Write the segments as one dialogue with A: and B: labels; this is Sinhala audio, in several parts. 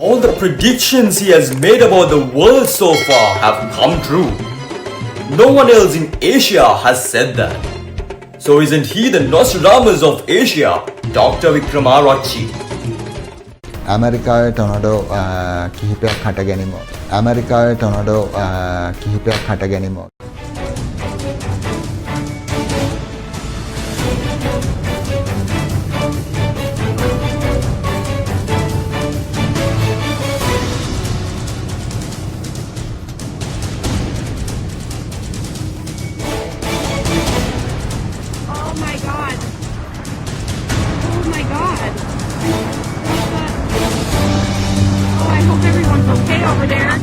A: All the predictions he has made about the world so far have come true. No one else in Asia has said that. So isn't he the Nostradamus of Asia, Dr. Vikramarachchi?
B: ඇමරිකාවේ ටොනඩෝ කිහිපයක් හට ගැනීම. ඇමරිකාවේ ටොනඩෝ කිහිපයක් හට ගැනීම.
C: Oh my god. Oh my god. Oh, I hope everyone's okay over there.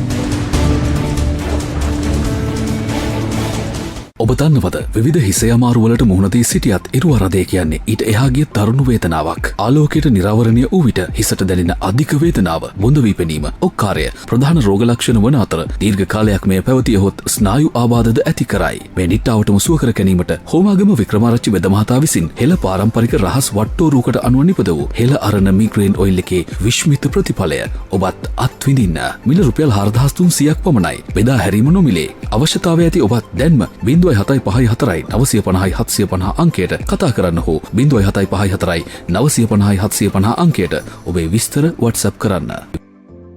D: ඔබ දන්නවද විවිධ හිසේ අමාරුවලට මුහුණ දී සිටියත් ඉරුවරදය කියන්නේ ඊට එහා ගිය තරුණ වේදනාවක්. ආලෝකයට නිරාවරණය වූ විට හිසට දැනෙන අධික වේදනාව, බොඳ වී පෙනීම, ඔක්කාරය ප්‍රධාන රෝග ලක්ෂණ වන අතර දීර්ඝ කාලයක් මේ පැවතියහොත් ස්නායු ආබාධද ඇති කරයි. මේ නිට්ටාවටම සුව කර ගැනීමට හෝමාගම වික්‍රමාරච්චි වෙද මහතා විසින් හෙළ පාරම්පරික රහස් වට්ටෝරුවකට අනුව නිපද වූ හෙළ අරණ මිග්‍රේන් ඔයිල් එකේ විශ්මිත ප්‍රතිඵලය ඔබත් අත්විඳින්න. මිල රුපියල් 4300ක් පමණයි. බෙදා හැරීම නොමිලේ. අවශ්‍යතාවය ඇති ඔබත් දැන්ම 0754 950 750 අංකයට කතා කරන්න හෝ 0754 950 750 අංකයට ඔබේ විස්තර WhatsApp කරන්න.